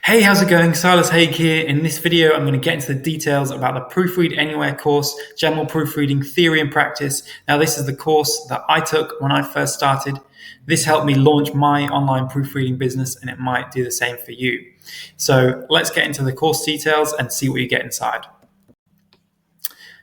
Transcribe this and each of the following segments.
Hey, how's it going? Silas Haig here. In this video, I'm going to get into the details about the Proofread Anywhere course, General Proofreading Theory and Practice. Now, this is the course that I took when I first started. This helped me launch my online proofreading business, and it might do the same for you. So let's get into the course details and see what you get inside.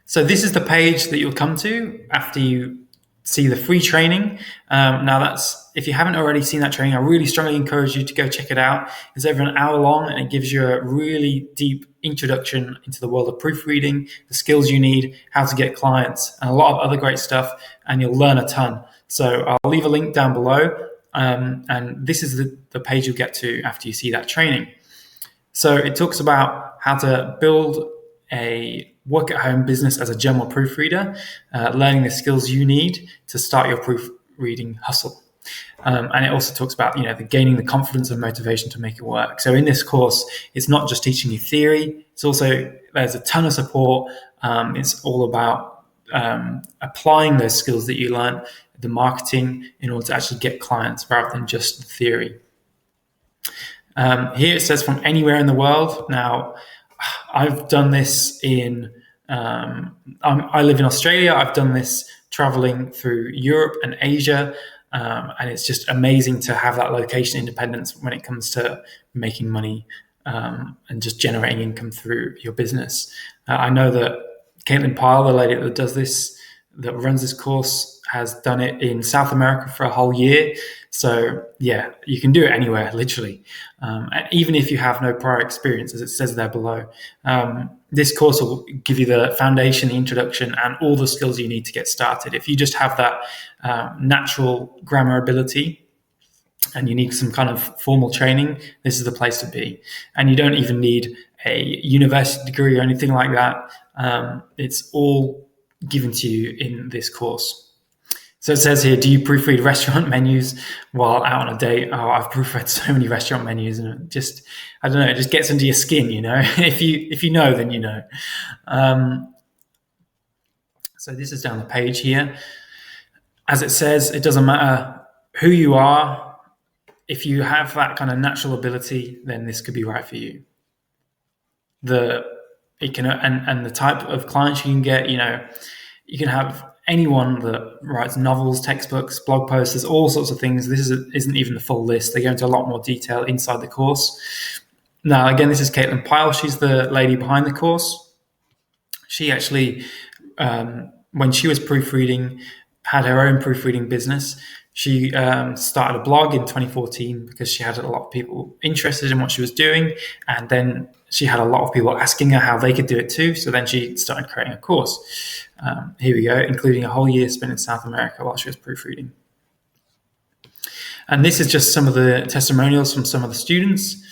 So this is the page that you'll come to after you see the free training. Now if you haven't already seen that training, I really strongly encourage you to go check it out. It's over an hour long and it gives you a really deep introduction into the world of proofreading, the skills you need, how to get clients, and a lot of other great stuff, and you'll learn a ton. So I'll leave a link down below, and this is the page you'll get to after you see that training. So it talks about how to build a work-at-home business as a general proofreader, learning the skills you need to start your proofreading hustle. And it also talks about, gaining the confidence and motivation to make it work. So in this course, it's not just teaching you theory. It's also, there's a ton of support. It's all about applying those skills that you learn, the marketing, in order to actually get clients rather than just the theory. Here it says from anywhere in the world. Now, I've done this I live in Australia. I've done this traveling through Europe and Asia. And it's just amazing to have that location independence when it comes to making money and just generating income through your business. I know that Caitlin Pyle, the lady that does this, that runs this course, has done it in South America for a whole year. So yeah, you can do it anywhere, literally. And even if you have no prior experience, as it says there below, this course will give you the foundation, the introduction, and all the skills you need to get started. If you just have that natural grammar ability and you need some kind of formal training, this is the place to be. And you don't even need a university degree or anything like that. It's all given to you in this course. So it says here, do you proofread restaurant menus while out on a date? Oh, I've proofread so many restaurant menus, and it just gets under your skin, If you know, then you know. So this is down the page here. As it says, it doesn't matter who you are. If you have that kind of natural ability, then this could be right for you. And the type of clients you can get, you can have anyone that writes novels, textbooks, blog posts, there's all sorts of things. This isn't even the full list. They go into a lot more detail inside the course. Now, again, this is Caitlin Pyle. She's the lady behind the course. She actually, when she was proofreading, had her own proofreading business. She started a blog in 2014 because she had a lot of people interested in what she was doing. And then she had a lot of people asking her how they could do it too. So then she started creating a course. Here we go, including a whole year spent in South America while she was proofreading. And this is just some of the testimonials from some of the students.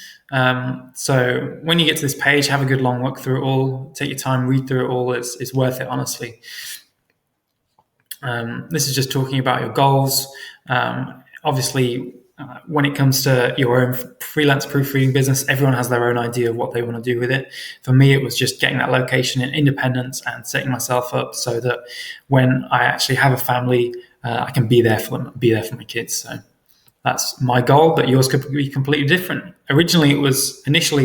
So when you get to this page, have a good long look through it all. Take your time, read through it all. It's worth it, honestly. This is just talking about your goals. Obviously, when it comes to your own freelance proofreading business, everyone has their own idea of what they want to do with it. For me, it was just getting that location and independence and setting myself up so that when I actually have a family, I can be there for them, be there for my kids. So that's my goal, but yours could be completely different. Initially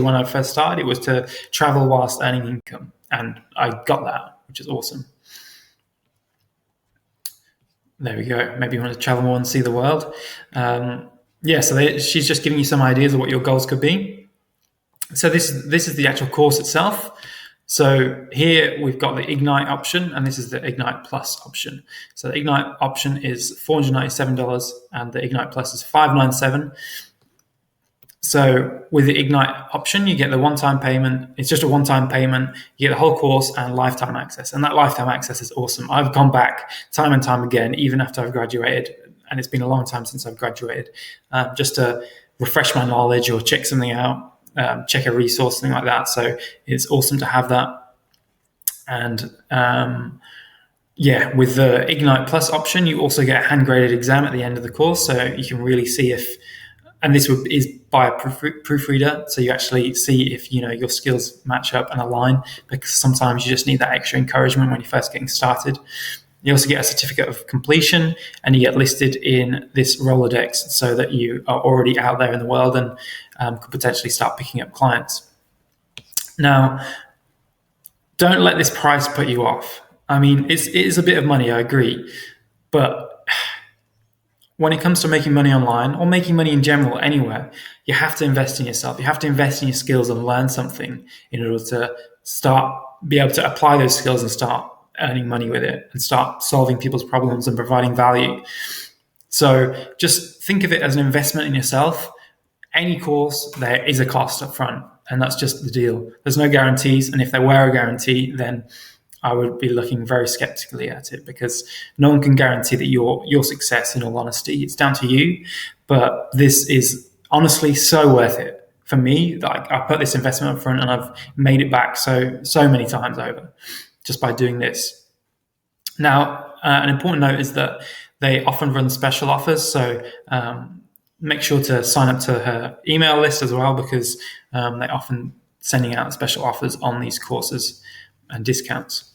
when I first started, it was to travel whilst earning income, and I got that, which is awesome. There we go. Maybe you want to travel more and see the world. She's just giving you some ideas of what your goals could be. So this is the actual course itself. So here we've got the Ignite option, and this is the Ignite Plus option. So the Ignite option is $497, and the Ignite Plus is $597. So with the Ignite option, you get the one-time payment. It's just a one-time payment. You get the whole course and lifetime access. And that lifetime access is awesome. I've gone back time and time again, even after I've graduated. And it's been a long time since I've graduated, just to refresh my knowledge or check something out, check a resource, something like that. So it's awesome to have that. And with the Ignite Plus option, you also get a hand-graded exam at the end of the course. So you can really see and this is by a proofreader, so you actually see if your skills match up and align, because sometimes you just need that extra encouragement when you're first getting started. You also get a certificate of completion, and you get listed in this Rolodex so that you are already out there in the world. And could potentially start picking up clients. Now, don't let this price put you off. I mean, it is a bit of money, I agree, but when it comes to making money online or making money in general anywhere, you have to invest in yourself. You have to invest in your skills and learn something in order to be able to apply those skills and start earning money with it and start solving people's problems and providing value. So just think of it as an investment in yourself. Any course, there is a cost up front, and that's just the deal. There's no guarantees, and if there were a guarantee, then I would be looking very skeptically at it, because no one can guarantee that your success, in all honesty. It's down to you, but this is honestly so worth it for me. Like, I put this investment up front and I've made it back so many times over just by doing this. Now, an important note is that they often run special offers, so make sure to sign up to her email list as well, because they're often sending out special offers on these courses and discounts.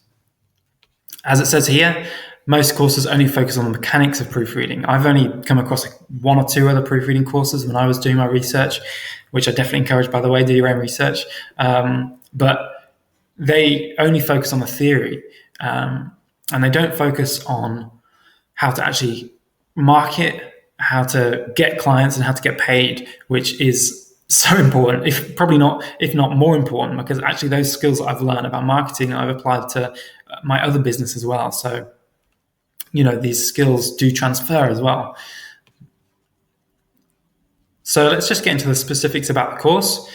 As it says here, most courses only focus on the mechanics of proofreading. I've only come across one or two other proofreading courses when I was doing my research, which I definitely encourage, by the way, do your own research. But they only focus on the theory, and they don't focus on how to actually market, how to get clients, and how to get paid, which is so important, if not more important, because actually those skills that I've learned about marketing, I've applied to my other business as well. So, these skills do transfer as well. So let's just get into the specifics about the course.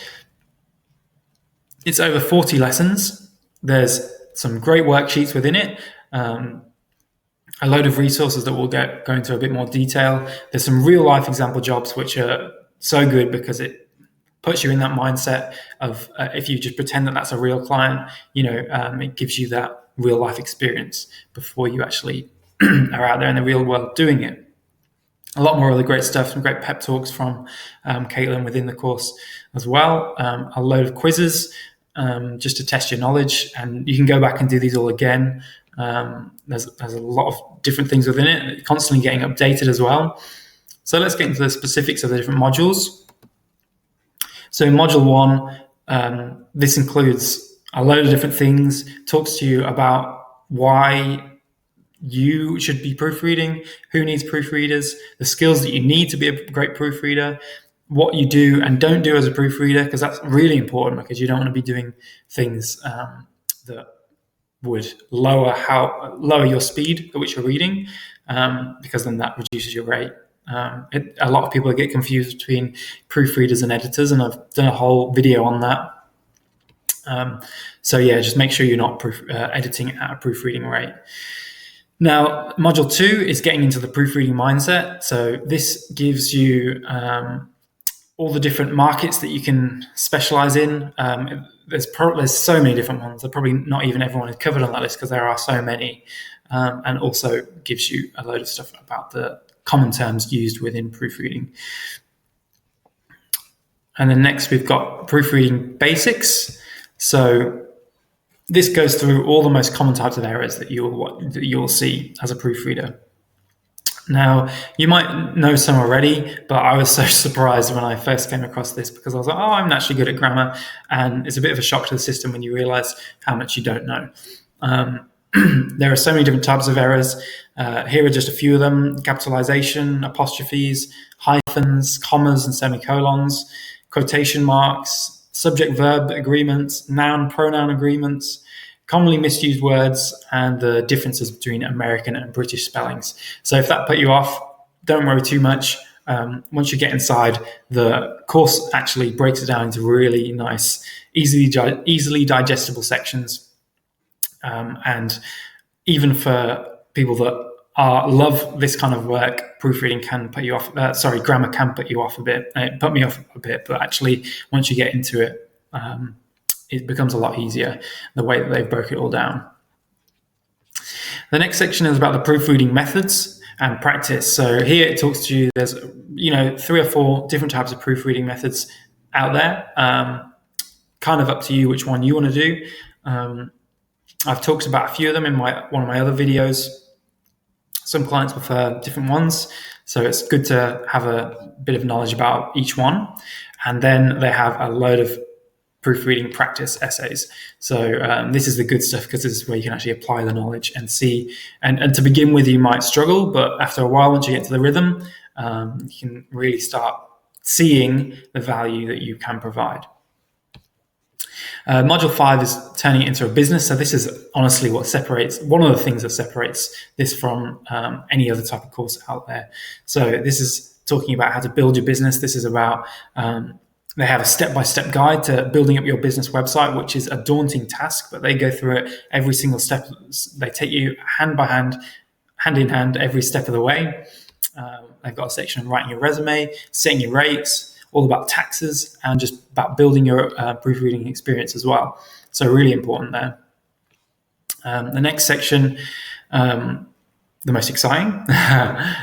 It's over 40 lessons. There's some great worksheets within it. A load of resources that we'll go into a bit more detail. There's some real life example jobs, which are so good because it puts you in that mindset of if you just pretend that that's a real client, it gives you that real life experience before you actually are out there in the real world doing it. A lot more other great stuff, some great pep talks from Caitlin within the course as well. A load of quizzes just to test your knowledge, and you can go back and do these all again. There's a lot of different things within it, constantly getting updated as well. So let's get into the specifics of the different modules. So module 1, this includes a load of different things, talks to you about why you should be proofreading, who needs proofreaders, the skills that you need to be a great proofreader, what you do and don't do as a proofreader, because that's really important, because you don't want to be doing things that would lower your speed at which you're reading, because then that reduces your rate. A lot of people get confused between proofreaders and editors, and I've done a whole video on that. So yeah, just make sure you're not editing at a proofreading rate. Now, module 2 is getting into the proofreading mindset. So this gives you all the different markets that you can specialize in. There's so many different ones. They're probably not even everyone is covered on that list because there are so many, and also gives you a load of stuff about the common terms used within proofreading. And then next we've got Proofreading Basics. So this goes through all the most common types of errors that you'll see as a proofreader. Now, you might know some already, but I was so surprised when I first came across this, because I was like, I'm naturally good at grammar, and it's a bit of a shock to the system when you realize how much you don't know. There are so many different types of errors. Here are just a few of them: capitalization, apostrophes, hyphens, commas and semicolons, quotation marks, subject-verb agreements, noun-pronoun agreements, commonly misused words, and the differences between American and British spellings. So if that put you off, don't worry too much. Once you get inside, the course actually breaks it down into really nice, easily digestible sections. And even for people that love this kind of work, proofreading can put you off. Grammar can put you off a bit. It put me off a bit, but actually, once you get into it, it becomes a lot easier, the way that they broke it all down. The next section is about the proofreading methods and practice. So here it talks to you, there's 3 or 4 different types of proofreading methods out there. Kind of up to you which one you want to do. I've talked about a few of them in one of my other videos. Some clients prefer different ones, so it's good to have a bit of knowledge about each one. And then they have a load of proofreading practice essays. So this is the good stuff, because this is where you can actually apply the knowledge and see. And to begin with, you might struggle, but after a while, once you get to the rhythm, you can really start seeing the value that you can provide. Module 5 is turning it into a business. So this is honestly one of the things that separates this from any other type of course out there. So this is talking about how to build your business. This is about, they have a step-by-step guide to building up your business website, which is a daunting task, but they go through it every single step. They take you hand by hand, hand in hand, every step of the way. They've got a section on writing your resume, setting your rates, all about taxes, and just about building your proofreading experience as well. So really important there. The next section, the most exciting,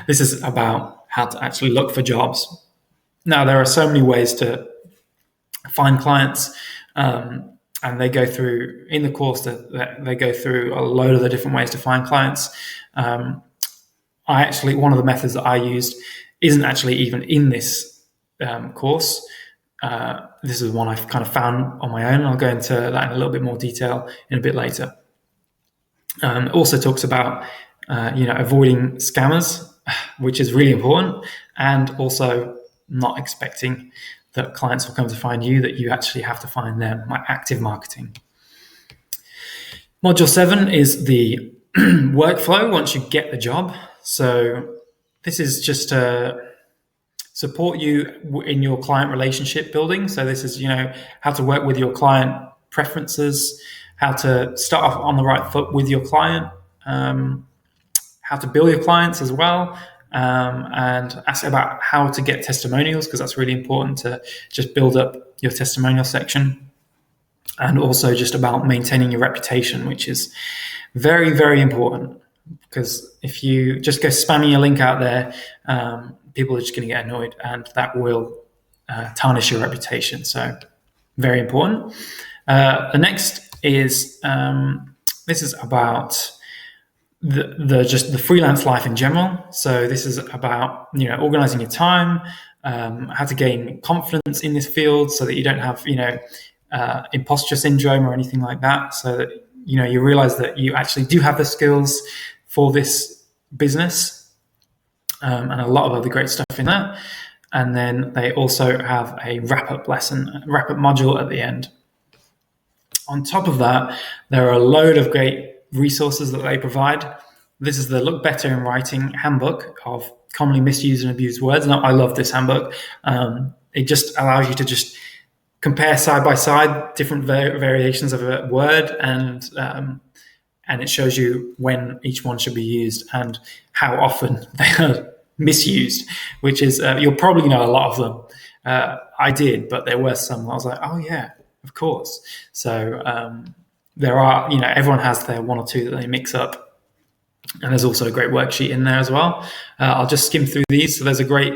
this is about how to actually look for jobs. Now, there are so many ways to find clients, and they go through, in the course, they go through a load of the different ways to find clients. One of the methods that I used isn't actually even in this course. This is one I've kind of found on my own. I'll go into that in a little bit more detail in a bit later. It also talks about avoiding scammers, which is really important, and also not expecting that clients will come to find you, that you actually have to find them, like active marketing. Module 7 is the workflow once you get the job. So this is just to support you in your client relationship building. So this is, how to work with your client preferences, how to start off on the right foot with your client, how to bill your clients as well, and ask about how to get testimonials, because that's really important to just build up your testimonial section. And also just about maintaining your reputation, which is very, very important, because if you just go spamming a link out there, people are just going to get annoyed, and that will tarnish your reputation. So very important. The next is, this is about the freelance life in general. So this is about, organizing your time, how to gain confidence in this field so that you don't have, imposter syndrome or anything like that. So that, you realize that you actually do have the skills for this business, and a lot of other great stuff in that. And then they also have a wrap-up module at the end. On top of that, there are a load of great resources that they provide. This is the Look Better in Writing handbook of commonly misused and abused words. Now, I love this handbook. It just allows you to just compare side by side different variations of a word, and it shows you when each one should be used and how often they are misused, which is, you'll probably know a lot of them. I did, but there were some I was like, oh yeah, of course. So there are, everyone has their one or two that they mix up. And there's also a great worksheet in there as well. I'll just skim through these. So there's a great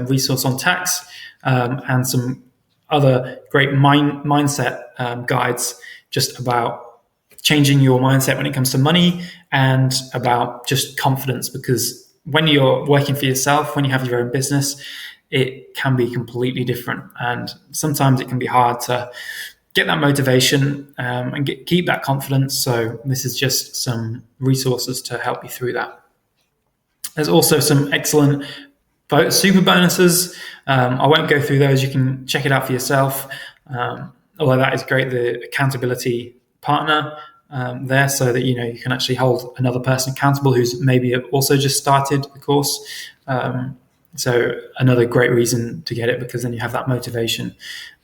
resource on tax, and some other great mindset guides just about changing your mindset when it comes to money, and about just confidence, because when you're working for yourself, when you have your own business, it can be completely different. And sometimes it can be hard to get that motivation and keep that confidence. So this is just some resources to help you through that. There's also some excellent super bonuses. I won't go through those. You can check it out for yourself. Although that is great, the accountability partner there, so that you can actually hold another person accountable who's maybe also just started the course. So another great reason to get it, because then you have that motivation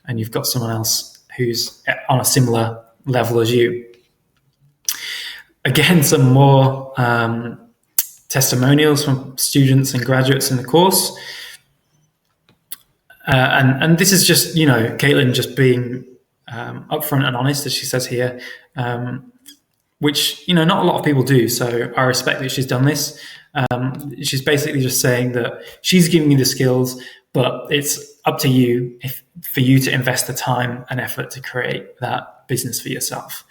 and you've got someone else who's on a similar level as you. Again, some more testimonials from students and graduates in the course. And this is just, Caitlin just being upfront and honest, as she says here, which, not a lot of people do. So I respect that she's done this. She's basically just saying that she's giving you the skills, but it's up to you for you to invest the time and effort to create that business for yourself.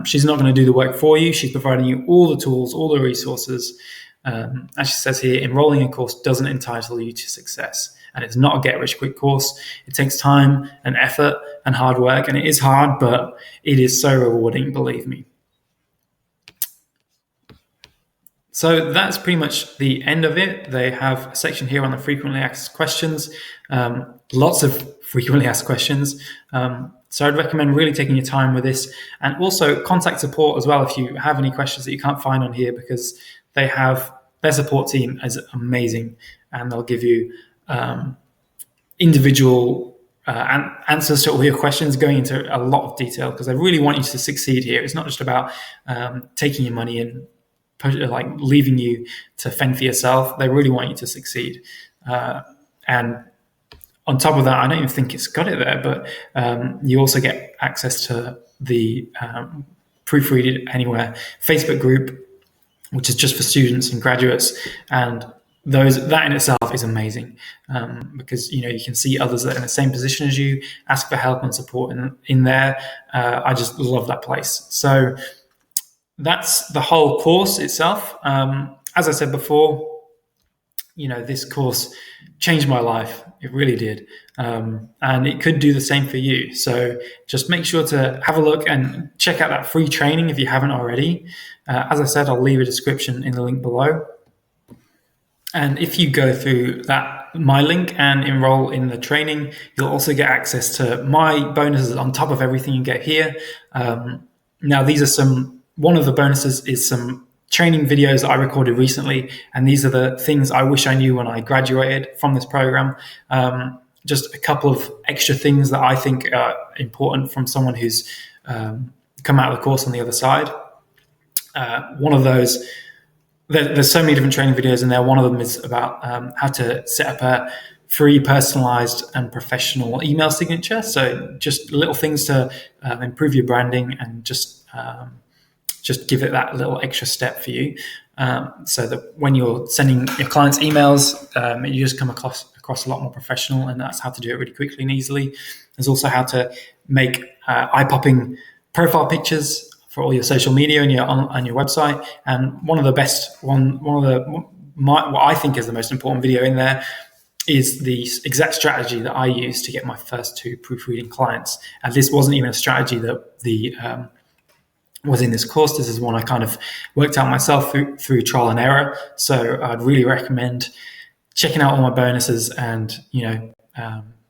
She's not going to do the work for you. She's providing you all the tools, all the resources. As she says here, enrolling in a course doesn't entitle you to success. and it's not a get-rich-quick course. It takes time and effort and hard work, and it is hard, but it is so rewarding, believe me. So that's pretty much the end of it. They have a section here on the frequently asked questions, lots of frequently asked questions. So I'd recommend really taking your time with this, and also contact support as well if you have any questions that you can't find on here, because they have their support team is amazing, and they'll give you individual answers to all your questions, going into a lot of detail, because they really want you to succeed here. It's not just about taking your money and like leaving you to fend for yourself. They really want you to succeed. And on top of that, I don't even think it's got it there, but you also get access to the Proofread Anywhere Facebook group, which is just for students and graduates. And that in itself is amazing, because you can see others that are in the same position as you, ask for help and support in there. I just love that place. So that's the whole course itself. As I said before, this course changed my life. It really did. And it could do the same for you. So just make sure to have a look and check out that free training if you haven't already. As I said, I'll leave a description in the link below. And if you go through my link and enroll in the training, you'll also get access to my bonuses on top of everything you get here. Now, one of the bonuses is some training videos that I recorded recently, and these are the things I wish I knew when I graduated from this program. Just a couple of extra things that I think are important from someone who's come out of the course on the other side. One of those, there's so many different training videos in there. One of them is about how to set up a free, personalized, and professional email signature. So just little things to improve your branding and just give it that little extra step for you, so that when you're sending your clients emails, you just come across a lot more professional, and that's how to do it really quickly and easily. There's also how to make eye-popping profile pictures for all your social media and on your website. And what I think is the most important video in there is the exact strategy that I used to get my first 2 proofreading clients. And this wasn't even a strategy that was in this course. This is one I kind of worked out myself through trial and error. So I'd really recommend checking out all my bonuses and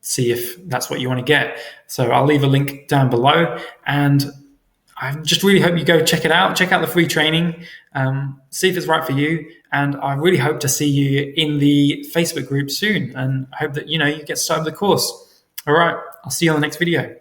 see if that's what you want to get. So I'll leave a link down below, and I just really hope you go check it out. Check out the free training, see if it's right for you. And I really hope to see you in the Facebook group soon, and I hope that you get started with the course. All right, I'll see you on the next video.